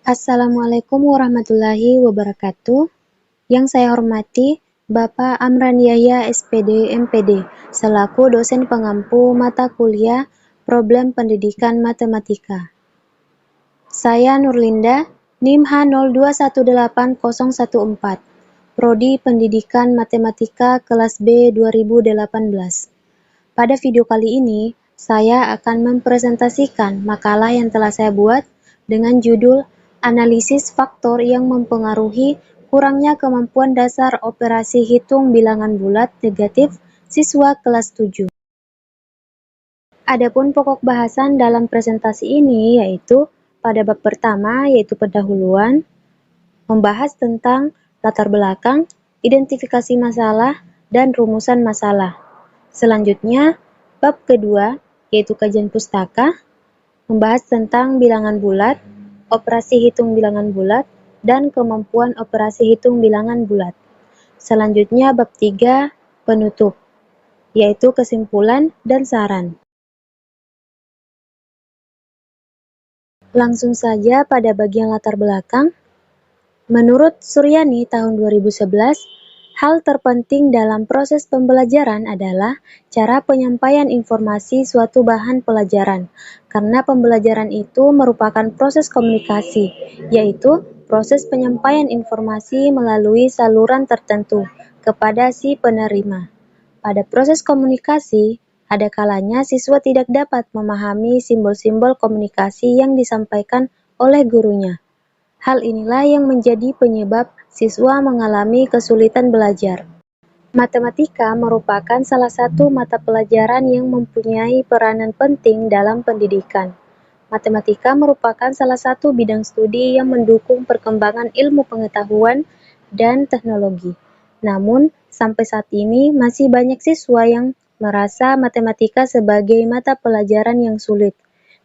Assalamualaikum warahmatullahi wabarakatuh. Yang saya hormati Bapak Amran Yahya SPD MPD selaku dosen pengampu mata kuliah Problem Pendidikan Matematika. Saya Nurlinda, NIM H0218014, Prodi Pendidikan Matematika kelas B 2018. Pada video kali ini, saya akan mempresentasikan makalah yang telah saya buat dengan judul Analisis Faktor yang Mempengaruhi Kurangnya Kemampuan Dasar Operasi Hitung Bilangan Bulat Negatif Siswa Kelas 7. Adapun pokok bahasan dalam presentasi ini yaitu pada bab pertama yaitu pendahuluan, membahas tentang latar belakang, identifikasi masalah, dan rumusan masalah. Selanjutnya, bab kedua, yaitu kajian pustaka, membahas tentang bilangan bulat, operasi hitung bilangan bulat, dan kemampuan operasi hitung bilangan bulat. Selanjutnya, bab 3, penutup, yaitu kesimpulan dan saran. Langsung saja pada bagian latar belakang. Menurut Suryani tahun 2011, hal terpenting dalam proses pembelajaran adalah cara penyampaian informasi suatu bahan pelajaran, karena pembelajaran itu merupakan proses komunikasi, yaitu proses penyampaian informasi melalui saluran tertentu kepada si penerima. Pada proses komunikasi, ada kalanya siswa tidak dapat memahami simbol-simbol komunikasi yang disampaikan oleh gurunya. Hal inilah yang menjadi penyebab siswa mengalami kesulitan belajar. Matematika merupakan salah satu mata pelajaran yang mempunyai peranan penting dalam pendidikan. Matematika merupakan salah satu bidang studi yang mendukung perkembangan ilmu pengetahuan dan teknologi. Namun, sampai saat ini masih banyak siswa yang merasa matematika sebagai mata pelajaran yang sulit,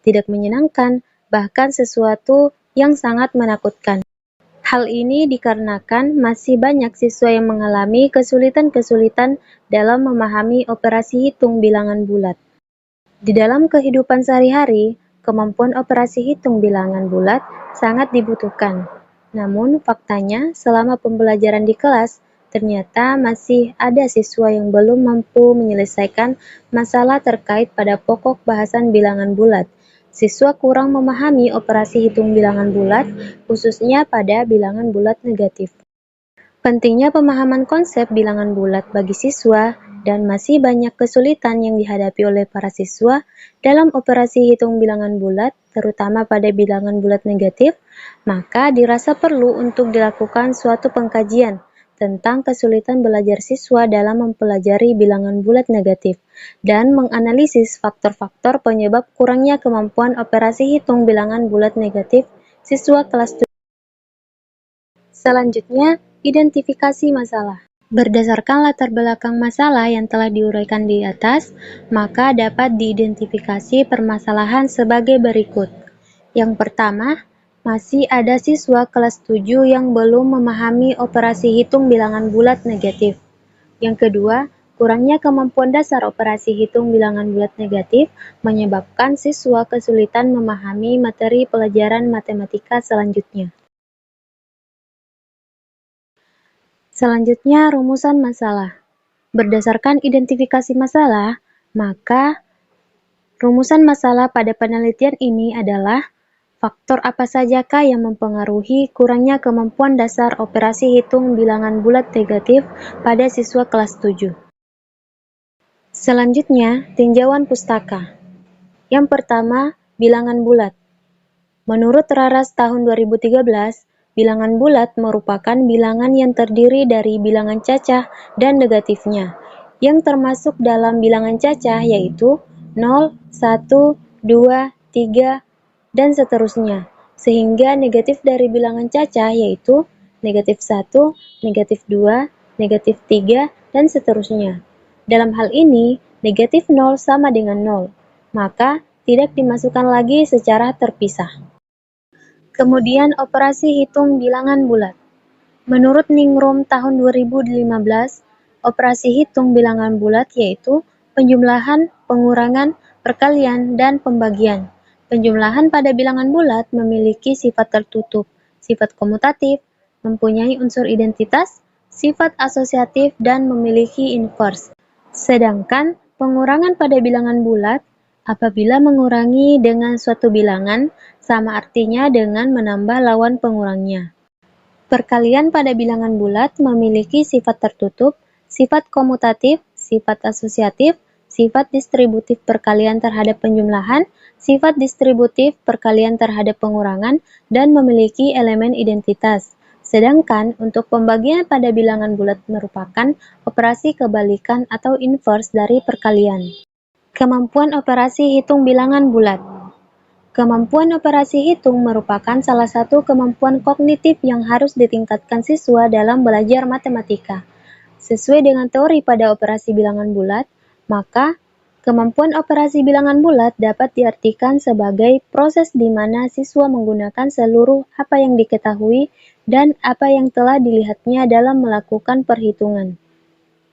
tidak menyenangkan, bahkan sesuatu yang sangat menakutkan. Hal ini dikarenakan masih banyak siswa yang mengalami kesulitan-kesulitan dalam memahami operasi hitung bilangan bulat. Di dalam kehidupan sehari-hari, kemampuan operasi hitung bilangan bulat sangat dibutuhkan. Namun, faktanya selama pembelajaran di kelas, ternyata masih ada siswa yang belum mampu menyelesaikan masalah terkait pada pokok bahasan bilangan bulat. Siswa kurang memahami operasi hitung bilangan bulat, khususnya pada bilangan bulat negatif. Pentingnya pemahaman konsep bilangan bulat bagi siswa dan masih banyak kesulitan yang dihadapi oleh para siswa dalam operasi hitung bilangan bulat, terutama pada bilangan bulat negatif, maka dirasa perlu untuk dilakukan suatu pengkajian tentang kesulitan belajar siswa dalam mempelajari bilangan bulat negatif dan menganalisis faktor-faktor penyebab kurangnya kemampuan operasi hitung bilangan bulat negatif siswa kelas 7. Selanjutnya, identifikasi masalah. Berdasarkan latar belakang masalah yang telah diuraikan di atas, maka dapat diidentifikasi permasalahan sebagai berikut. Yang pertama, masih ada siswa kelas 7 yang belum memahami operasi hitung bilangan bulat negatif. Yang kedua, kurangnya kemampuan dasar operasi hitung bilangan bulat negatif menyebabkan siswa kesulitan memahami materi pelajaran matematika selanjutnya. Selanjutnya, rumusan masalah. Berdasarkan identifikasi masalah, maka rumusan masalah pada penelitian ini adalah faktor apa sajakah yang mempengaruhi kurangnya kemampuan dasar operasi hitung bilangan bulat negatif pada siswa kelas 7. Selanjutnya, tinjauan pustaka. Yang pertama, bilangan bulat. Menurut Raras tahun 2013, bilangan bulat merupakan bilangan yang terdiri dari bilangan cacah dan negatifnya, yang termasuk dalam bilangan cacah yaitu 0, 1, 2, 3, dan seterusnya, sehingga negatif dari bilangan cacah yaitu negatif 1, negatif 2, negatif 3, dan seterusnya. Dalam hal ini, negatif 0 sama dengan 0, maka tidak dimasukkan lagi secara terpisah. Kemudian operasi hitung bilangan bulat. Menurut Ningrum tahun 2015, operasi hitung bilangan bulat yaitu penjumlahan, pengurangan, perkalian, dan pembagian. Penjumlahan pada bilangan bulat memiliki sifat tertutup, sifat komutatif, mempunyai unsur identitas, sifat asosiatif, dan memiliki inverse. Sedangkan pengurangan pada bilangan bulat, apabila mengurangi dengan suatu bilangan, sama artinya dengan menambah lawan pengurangnya. Perkalian pada bilangan bulat memiliki sifat tertutup, sifat komutatif, sifat asosiatif, sifat distributif perkalian terhadap penjumlahan, sifat distributif perkalian terhadap pengurangan, dan memiliki elemen identitas. Sedangkan untuk pembagian pada bilangan bulat merupakan operasi kebalikan atau inverse dari perkalian. Kemampuan operasi hitung bilangan bulat. Kemampuan operasi hitung merupakan salah satu kemampuan kognitif yang harus ditingkatkan siswa dalam belajar matematika. Sesuai dengan teori pada operasi bilangan bulat, maka kemampuan operasi bilangan bulat dapat diartikan sebagai proses di mana siswa menggunakan seluruh apa yang diketahui dan apa yang telah dilihatnya dalam melakukan perhitungan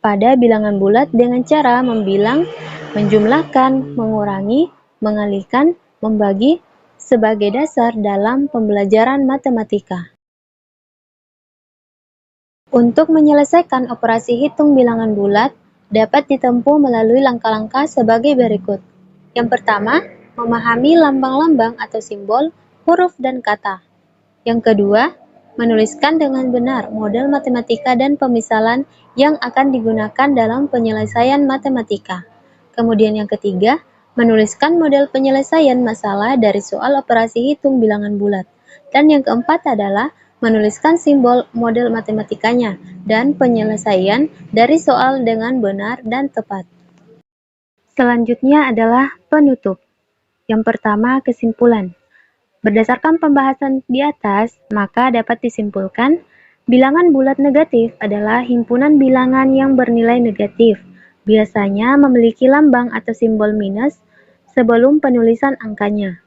pada bilangan bulat dengan cara membilang, menjumlahkan, mengurangi, mengalihkan, membagi sebagai dasar dalam pembelajaran matematika. Untuk menyelesaikan operasi hitung bilangan bulat, dapat ditempuh melalui langkah-langkah sebagai berikut. Yang pertama, memahami lambang-lambang atau simbol, huruf, dan kata. Yang kedua, menuliskan dengan benar model matematika dan pemisalan yang akan digunakan dalam penyelesaian matematika. Kemudian yang ketiga, menuliskan model penyelesaian masalah dari soal operasi hitung bilangan bulat. Dan yang keempat adalah menuliskan simbol model matematikanya dan penyelesaian dari soal dengan benar dan tepat. Selanjutnya adalah penutup. Yang pertama, kesimpulan. Berdasarkan pembahasan di atas, maka dapat disimpulkan, bilangan bulat negatif adalah himpunan bilangan yang bernilai negatif, biasanya memiliki lambang atau simbol minus sebelum penulisan angkanya.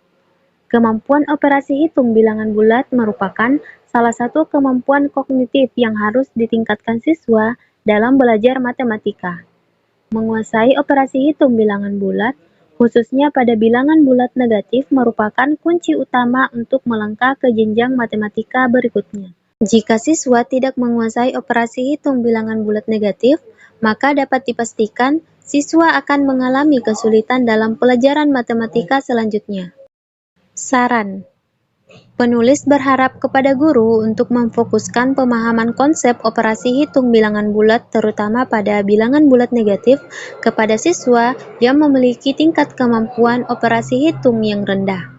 Kemampuan operasi hitung bilangan bulat merupakan salah satu kemampuan kognitif yang harus ditingkatkan siswa dalam belajar matematika. Menguasai operasi hitung bilangan bulat, khususnya pada bilangan bulat negatif, merupakan kunci utama untuk melangkah ke jenjang matematika berikutnya. Jika siswa tidak menguasai operasi hitung bilangan bulat negatif, maka dapat dipastikan siswa akan mengalami kesulitan dalam pelajaran matematika selanjutnya. Saran: penulis berharap kepada guru untuk memfokuskan pemahaman konsep operasi hitung bilangan bulat terutama pada bilangan bulat negatif kepada siswa yang memiliki tingkat kemampuan operasi hitung yang rendah.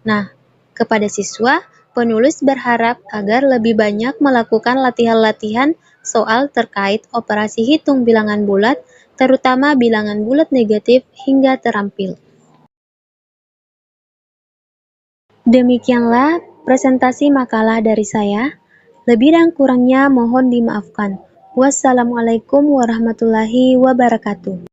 Nah, kepada siswa, penulis berharap agar lebih banyak melakukan latihan-latihan soal terkait operasi hitung bilangan bulat, terutama bilangan bulat negatif hingga terampil. Demikianlah presentasi makalah dari saya. Lebih dan kurangnya mohon dimaafkan. Wassalamualaikum warahmatullahi wabarakatuh.